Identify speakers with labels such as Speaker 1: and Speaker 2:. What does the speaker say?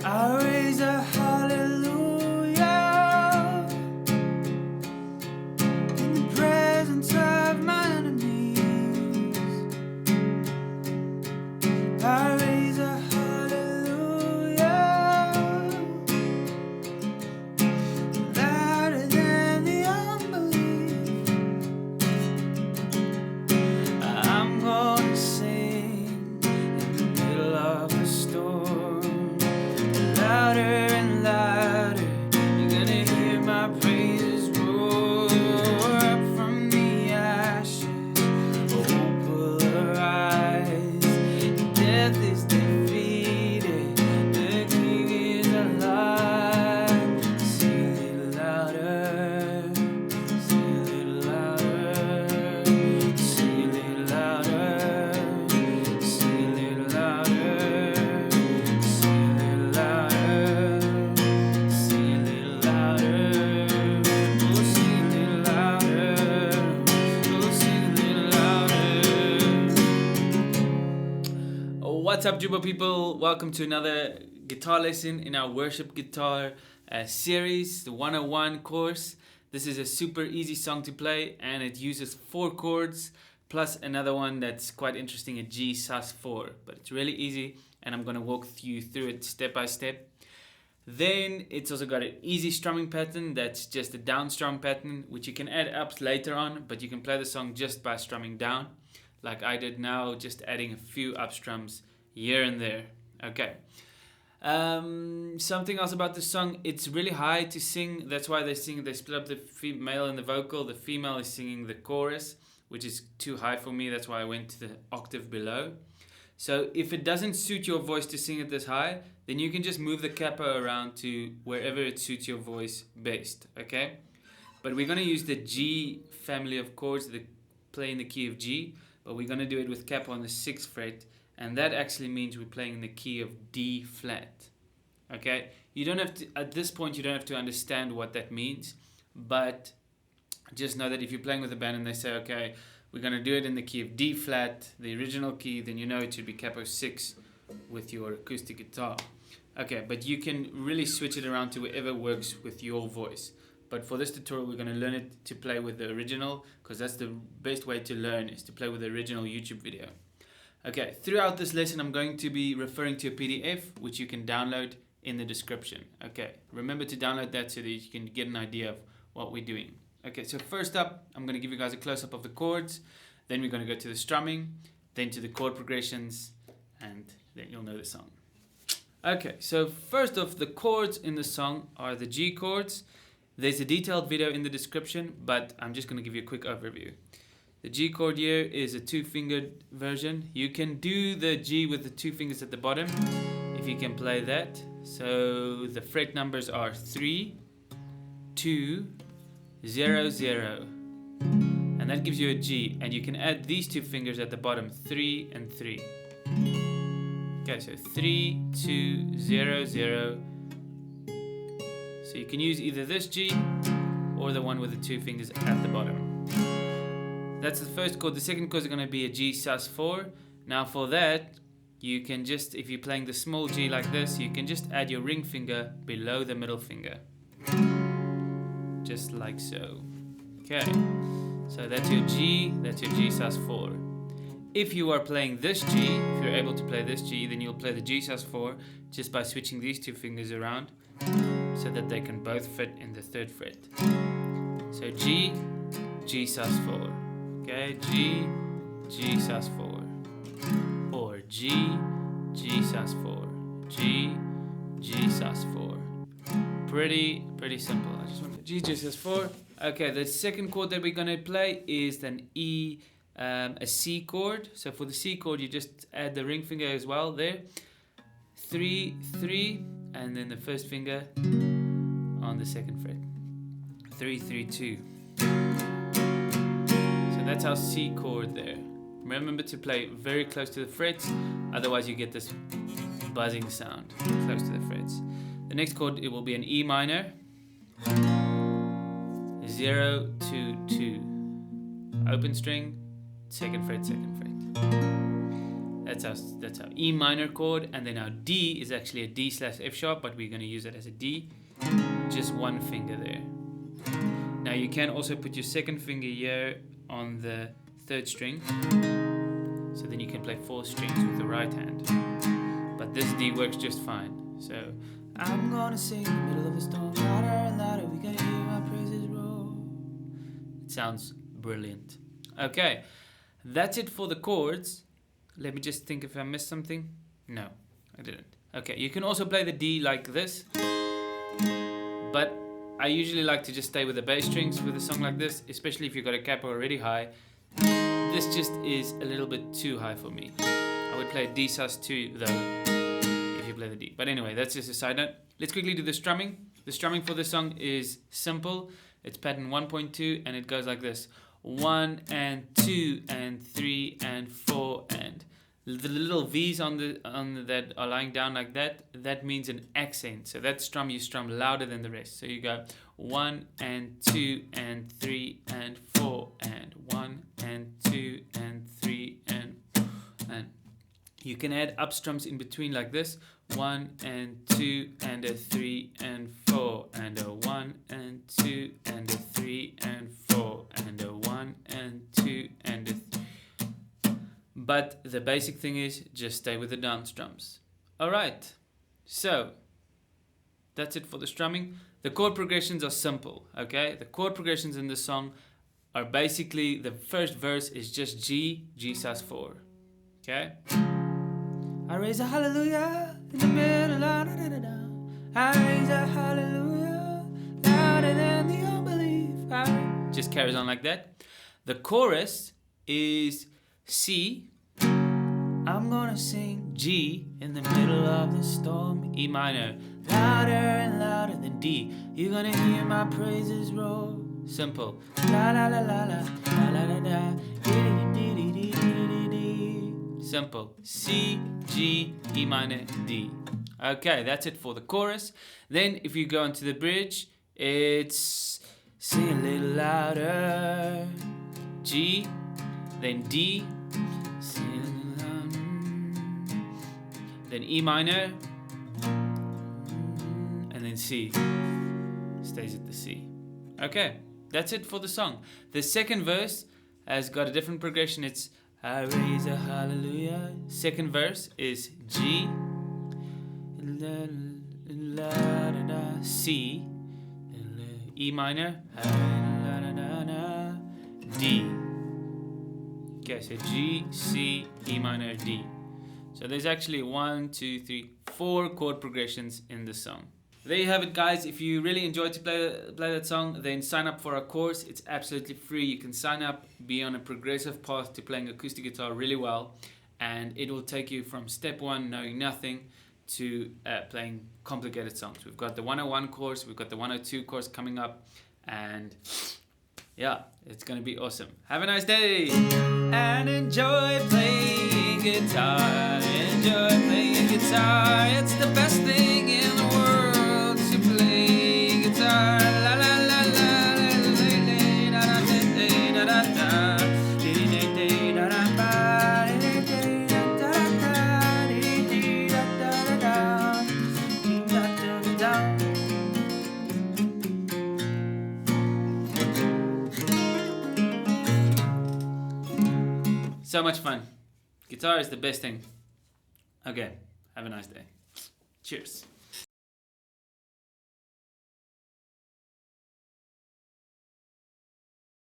Speaker 1: I raise a hallelujah in the presence of my enemies. I raise a hallelujah louder than the unbelief. I'm gonna sing in the middle of the storm, louder and louder. You're gonna hear my praises roar up from the ashes. Hope will arise. Death is defeated. The King is alive. Sing it louder. Sing it louder. Sing it louder. Sing it louder. Sing it louder. Sing it louder. Oh, sing it louder. Oh, sing it louder. Oh, what's up, Jooba people? Welcome to another guitar lesson in our worship guitar series, the 101 course. This is a super easy song to play, and it uses 4 chords plus another one that's quite interesting, a G sus4. But it's really easy, and I'm going to walk you through it step by step. Then it's also got an easy strumming pattern that's just a down strum pattern, which you can add ups later on, but you can play the song just by strumming down, like I did now, just adding a few up strums here and there. Okay. Something else about the song, it's really high to sing. That's why they split up the male and the vocal. The female is singing the chorus, which is too high for me. That's why I went to the octave below. So if it doesn't suit your voice to sing it this high, then you can just move the capo around to wherever it suits your voice best, okay? But we're going to use the G family of chords that play in the key of G, but we're going to do it with capo on the 6th fret, and that actually means we're playing in the key of D flat, okay? You don't have to, at this point, you don't have to understand what that means, but just know that if you're playing with a band and they say, okay, we're going to do it in the key of D flat, the original key, then you know it should be capo 6 with your acoustic guitar. Okay, but you can really switch it around to whatever works with your voice. But for this tutorial, we're going to learn it to play with the original, because that's the best way to learn, is to play with the original YouTube video. Okay, throughout this lesson, I'm going to be referring to a PDF, which you can download in the description. Okay, remember to download that so that you can get an idea of what we're doing. Okay, so first up, I'm going to give you guys a close-up of the chords, then we're going to go to the strumming, then to the chord progressions, and then you'll know the song. Okay, so first off, the chords in the song are the G chords. There's a detailed video in the description, but I'm just going to give you a quick overview. The G chord here is a 2-fingered version. You can do the G with the 2 fingers at the bottom, if you can play that. So the fret numbers are 3, 2, 0, 0. And that gives you a G. And you can add these 2 fingers at the bottom, 3 and 3. Okay, so 3, 2, 0, 0. So you can use either this G or the one with the 2 fingers at the bottom. That's the first chord. The second chord is going to be a G sus4. Now for that, you can just, if you're playing the small G like this, you can just add your ring finger below the middle finger. Just like so. Okay, so that's your G sus4. If you are playing this G, if you're able to play this G, then you'll play the G sus4 just by switching these 2 fingers around so that they can both fit in the 3rd fret. So G, G sus4. Okay, G, G sus4. Or G, G sus4. G, G sus4. Pretty simple. I just want to G, G sus4. Okay, the second chord that we're going to play is an E, a C chord. So for the C chord, you just add the ring finger as well there. 3, 3, and then the first finger on the 2nd fret. 3, 3, 2. So that's our C chord there. Remember to play very close to the frets, otherwise you get this buzzing sound close to the frets. The next chord, it will be an E minor. 0, 2, 2. Open string, 2nd fret, 2nd fret. That's our E minor chord, and then our D is actually a D/F sharp, but we're going to use it as a D. Just one finger there. Now you can also put your second finger here on the third string, so then you can play 4 strings with the right hand. But this D works just fine. So I'm gonna sing in the middle of the storm, louder and louder, we gotta hear my praises roar. It sounds brilliant. Okay, that's it for the chords. Let me just think if I missed something. No, I didn't. Okay, you can also play the D like this, but I usually like to just stay with the bass strings with a song like this, especially if you've got a capo already high. This just is a little bit too high for me. I would play a D sus2 though, if you play the D. But anyway, that's just a side note. Let's quickly do the strumming. The strumming for this song is simple. It's pattern 1.2 and it goes like this. 1 and 2 and 3 and 4 and the little V's on the that are lying down like that, that means an accent. So that strum you strum louder than the rest. So you go 1 and 2 and 3 and 4 and 1 and 2 and 3 and you can add up strums in between like this. 1 and 2 and a 3 and 4 and a 1 and 2 and a 3 and 4 and a 1 and 2 and a 3. But the basic thing is just stay with the dance drums. Alright, so that's it for the strumming. The chord progressions are simple, okay? The chord progressions in the song are basically, the first verse is just G, G sus4, okay? I raise a hallelujah in the middle, da, da, da, da. I raise a hallelujah louder than the unbelief. Just carries on like that. The chorus is C. I'm gonna sing G in the middle of the storm, E minor, louder and louder than D. You're gonna hear my praises roar. Simple. La la la la la la la la la. Simple. C, G, E minor, D. Okay, that's it for the chorus. Then if you go into the bridge, it's sing a little louder, G, then D, then E minor, and then C. Stays at the C. Okay, that's it for the song. The second verse has got a different progression. It's I raise a hallelujah. Second verse is G, C, E minor, D. Okay, so G, C, E minor, D. So there's actually 1, 2, 3, 4 chord progressions in the song. There you have it, guys. If you really enjoyed to play that song, then sign up for our course. It's absolutely free. You can sign up, be on a progressive path to playing acoustic guitar really well, and it will take you from step 1, knowing nothing, to playing complicated songs. We've got the 101 course, we've got the 102 course coming up, and yeah, it's gonna be awesome. Have a nice day and enjoy playing guitar. Enjoy playing guitar. It's the best thing in the world to play guitar. La la la la la la da da da da da. So much fun. Guitar is the best thing. Okay, have a nice day. Cheers.